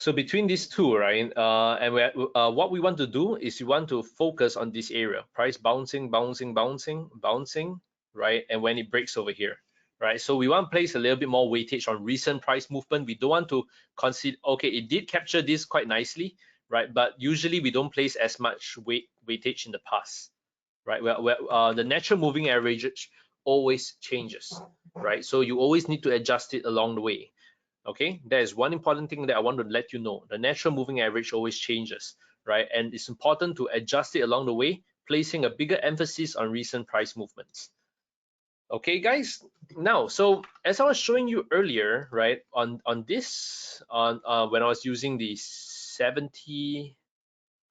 So between these two, right, and what we want to do is we want to focus on this area, price bouncing, right, and when it breaks over here, right? So we want to place a little bit more weightage on recent price movement. We don't want to consider, okay, it did capture this quite nicely, right? But usually we don't place as much weightage in the past, right? The natural moving average always changes, right? So you always need to adjust it along the way. Okay, that is one important thing that I want to let you know. The natural moving average always changes, right? And it's important to adjust it along the way, placing a bigger emphasis on recent price movements. Okay, guys. Now, so as I was showing you earlier, right, on this, on when I was using the 70,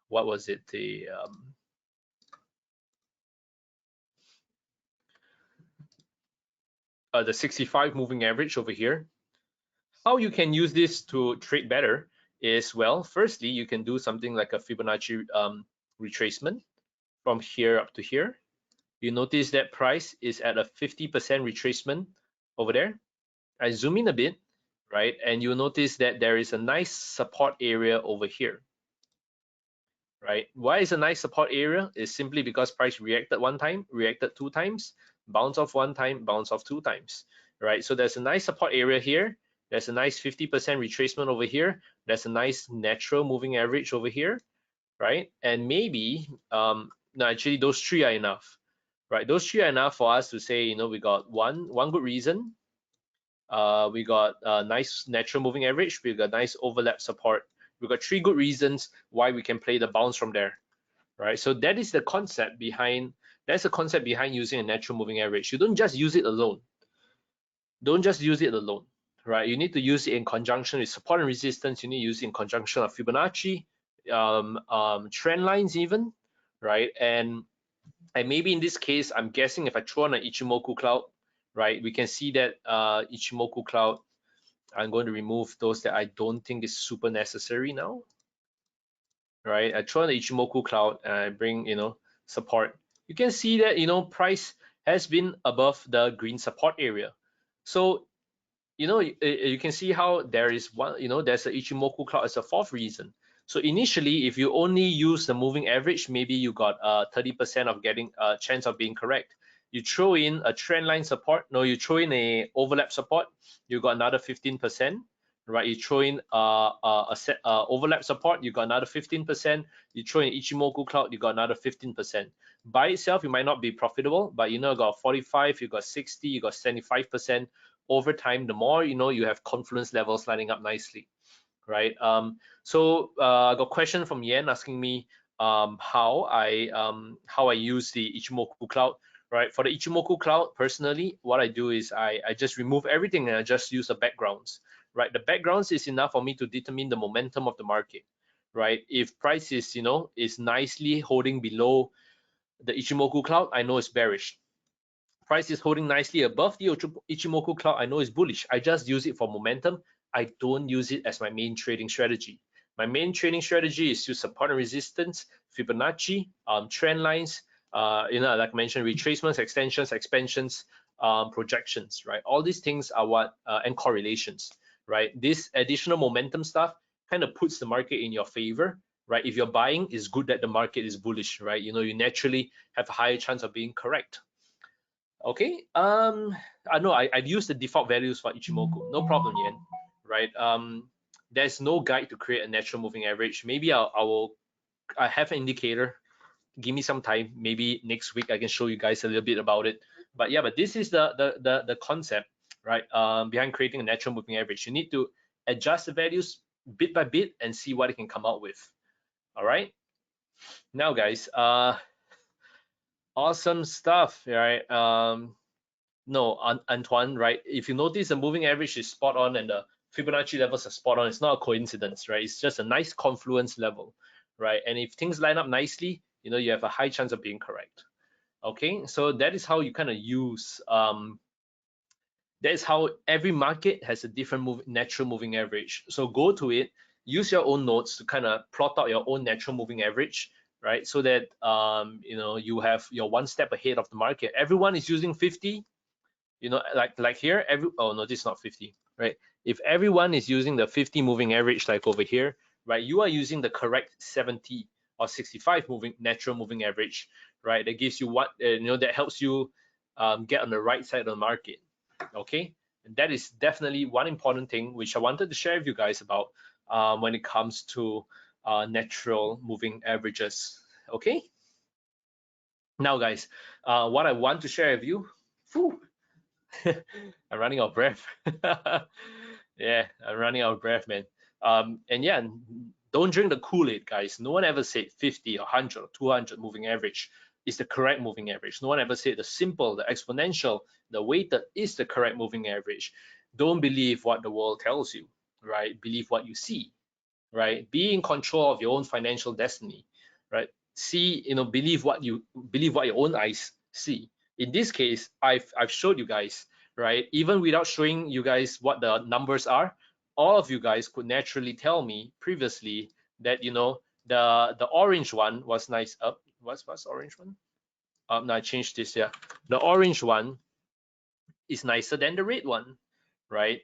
what was it, the 65 moving average over here. How you can use this to trade better is, well, firstly, you can do something like a Fibonacci retracement from here up to here. You notice that price is at a 50% retracement over there. I zoom in a bit, right? And you'll notice that there is a nice support area over here, right? Why is a nice support area? Is simply because price reacted one time, reacted two times, bounce off one time, bounce off two times, right? So there's a nice support area here. There's a nice 50% retracement over here. There's a nice natural moving average over here, right? And maybe, no, actually those three are enough, right? Those three are enough for us to say, we got one good reason. We got a nice natural moving average. We got nice overlap support. We got three good reasons why we can play the bounce from there, right? So that is the concept behind. That's the concept behind using a natural moving average. You don't just use it alone. Don't just use it alone, right? You need to use it in conjunction with support and resistance. You need to use it in conjunction of Fibonacci, trend lines even, right? And maybe in this case, I'm guessing if I throw on an Ichimoku cloud, right, we can see that Ichimoku cloud, I'm going to remove those that I don't think is super necessary now, right? I throw on the Ichimoku cloud and I bring, support. You can see that, price has been above the green support area. So, you can see how there is one, there's a Ichimoku cloud as a fourth reason. So initially, if you only use the moving average, maybe you got 30% of getting a chance of being correct. You throw in a trend line support, no, you throw in a overlap support, you got another 15%, right? You throw in a set overlap support, you got another 15%. You throw in Ichimoku cloud, you got another 15%. By itself, you might not be profitable, but you got 45, you got 60, you got 75%. Over time, the more you have confluence levels lining up nicely, right? So I got a question from Yan asking me how I use the Ichimoku cloud, right? For the Ichimoku cloud, personally, what I do is I just remove everything and I just use the backgrounds, right? The backgrounds is enough for me to determine the momentum of the market, right? If price is nicely holding below the Ichimoku cloud, I know it's bearish. Price is holding nicely above the Ichimoku cloud, I know it's bullish. I just use it for momentum. I don't use it as my main trading strategy. My main trading strategy is to support and resistance, Fibonacci, trend lines, like I mentioned, retracements, extensions, expansions, projections, right? All these things are what, and correlations, right? This additional momentum stuff kind of puts the market in your favor, right? If you're buying, it's good that the market is bullish, right? You naturally have a higher chance of being correct. Okay, I know I've used the default values for Ichimoku, no problem, Yan, right? There's no guide to create a natural moving average. Maybe I have an indicator. Give me some time. Maybe next week I can show you guys a little bit about it. But yeah, but this is the concept, right? Behind creating a natural moving average. You need to adjust the values bit by bit and see what it can come out with. All right. Now, guys, awesome stuff, right? No, Antoine, right? If you notice the moving average is spot on and the Fibonacci levels are spot on, it's not a coincidence, right? It's just a nice confluence level, right? And if things line up nicely, you have a high chance of being correct. Okay, so that is how you kind of use, that is how every market has a different natural moving average. So go to it, use your own notes to kind of plot out your own natural moving average, right? So that, you have your one step ahead of the market. Everyone is using 50, like here, oh no, this is not 50, right? If everyone is using the 50 moving average, like over here, right, you are using the correct 70 or 65 natural moving average, right? That gives you what, that helps you get on the right side of the market. Okay, and that is definitely one important thing which I wanted to share with you guys about when it comes to natural moving averages. Okay, now guys, what I want to share with you Whew. I'm running out of breath. Yeah, I'm running out of breath, man. And yeah, don't drink the Kool-Aid, guys. No one ever said 50 or 100 or 200 moving average is the correct moving average. No one ever said the simple, the exponential, the weighted is the correct moving average. Don't believe what the world tells you, right? Believe what you see, right? Be in control of your own financial destiny, right? See, believe what your own eyes see. In this case, I've showed you guys, right? Even without showing you guys what the numbers are, all of you guys could naturally tell me previously that the orange one was nice. What's orange one? No, I changed this. Yeah, the orange one is nicer than the red one, right?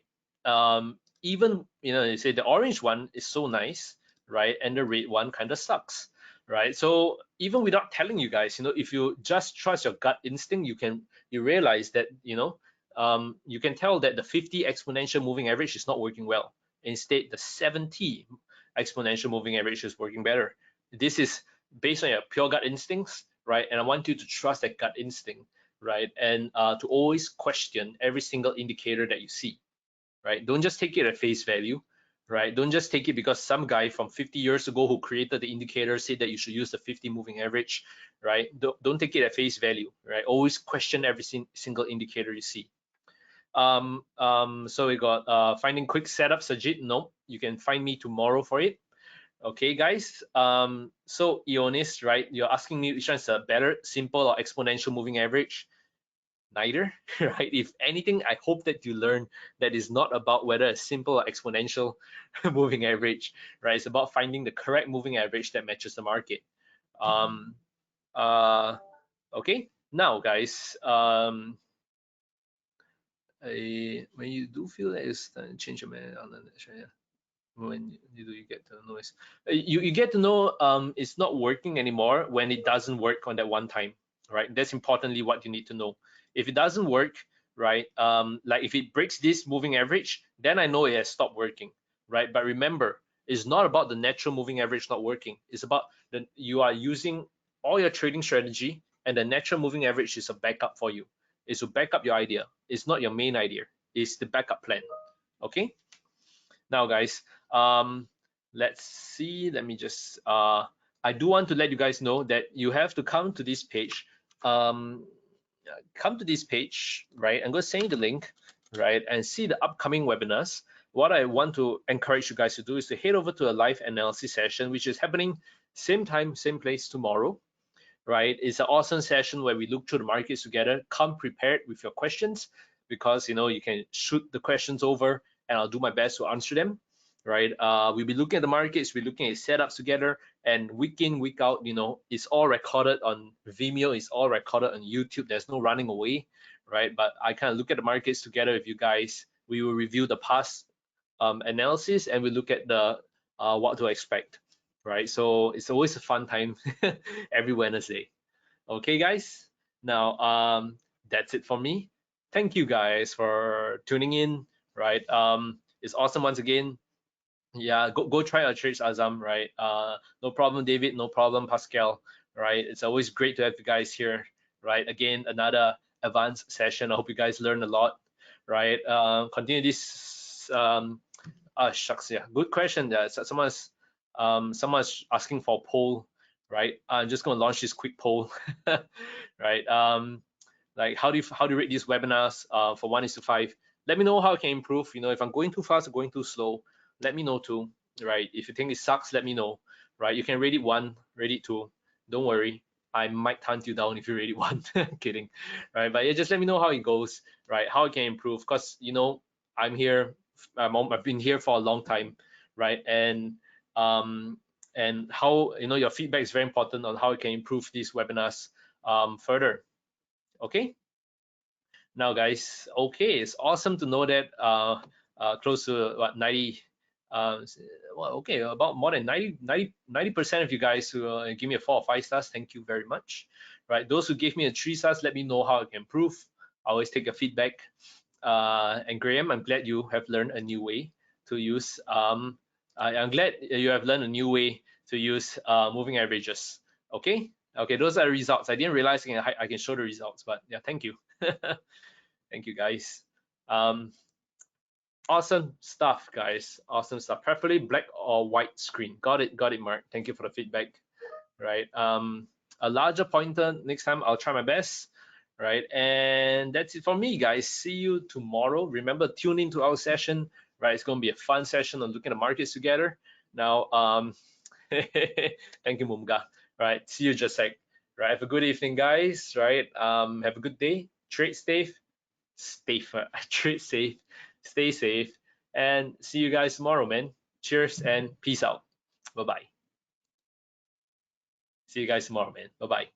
Even they say the orange one is so nice, right, and the red one kind of sucks, right? So even without telling you guys, if you just trust your gut instinct, you realize that you can tell that the 50 exponential moving average is not working well. Instead, the 70 exponential moving average is working better. This is based on your pure gut instincts, right? And I want you to trust that gut instinct, right? And to always question every single indicator that you see, right? Don't just take it at face value, right? Don't just take it because some guy from 50 years ago who created the indicator said that you should use the 50 moving average, right? Don't take it at face value, right? Always question every single indicator you see. So we got finding quick setup, Sajid. No, you can find me tomorrow for it. Okay, guys. So Ionis, right? You're asking me which one's a better, simple or exponential moving average? Neither, right? If anything, I hope that you learn that it's not about whether a simple or exponential moving average, right? It's about finding the correct moving average that matches the market. Um, okay, now guys, when you do feel that it's time to change your mind on the when you get to know you get to know it's not working anymore when it doesn't work on that one time, right? That's importantly what you need to know. If it doesn't work, right, like if it breaks this moving average, then I know it has stopped working, right? But remember, it's not about the natural moving average not working. It's about you are using all your trading strategy, and the natural moving average is a backup for you. It's to back up your idea. It's not your main idea. It's the backup plan. Okay. Now, guys, let's see. Let me just. I do want to let you guys know that you have to come to this page. Come to this page, right? I'm going to send you the link, right, and see the upcoming webinars. What I want to encourage you guys to do is to head over to a live analysis session, which is happening same time, same place tomorrow, right? It's an awesome session where we look through the markets together. Come prepared with your questions because you can shoot the questions over and I'll do my best to answer them, right? We'll be looking at the markets, we're looking at setups together, and week in, week out, it's all recorded on Vimeo, it's all recorded on YouTube. There's no running away, right? But I kind of look at the markets together with you guys. We will review the past analysis and we look at the what to expect, right? So it's always a fun time every Wednesday. Okay, guys. Now, that's it for me. Thank you guys for tuning in, right? It's awesome once again. Yeah, go try our trades, Azam, right? No problem, David. No problem, Pascal. Right? It's always great to have you guys here, right? Again, another advanced session. I hope you guys learned a lot, right? Continue this. Shucks, yeah. Good question. Someone's asking for a poll, right? I'm just gonna launch this quick poll, right? Like how do you rate these webinars for 1:5? Let me know how I can improve. If I'm going too fast or going too slow, let me know too, right? If you think it sucks, let me know, right? You can rate it 1, rate it 2. Don't worry, I might hunt you down if you rate it 1. Kidding, right? But yeah, just let me know how it goes, right? How I can improve, because I'm here. I've been here for a long time, right? And how your feedback is very important on how I can improve these webinars further. Okay. Now, guys, okay, it's awesome to know that close to what 90. Well, okay, about more than 90% of you guys who give me a 4 or 5 stars, thank you very much. Right, those who gave me a 3 stars, let me know how I can improve. I always take your feedback. And Graham, I'm glad you have learned a new way to use. I'm glad you have learned a new way to use moving averages. Okay, those are the results. I didn't realize I can show the results, but yeah, thank you. Thank you, guys. Um, awesome stuff, guys. Awesome stuff. Preferably black or white screen. Got it, Mark. Thank you for the feedback. Right. A larger pointer next time. I'll try my best. Right. And that's it for me, guys. See you tomorrow. Remember, tune into our session. Right. It's going to be a fun session on looking at markets together. Now, thank you, Mumga. Right. See you just like. Right. Have a good evening, guys. Right. Have a good day. Trade safe. Trade safe. Stay safe. And see you guys tomorrow, man. Cheers and peace out. Bye bye. See you guys tomorrow, man. Bye bye.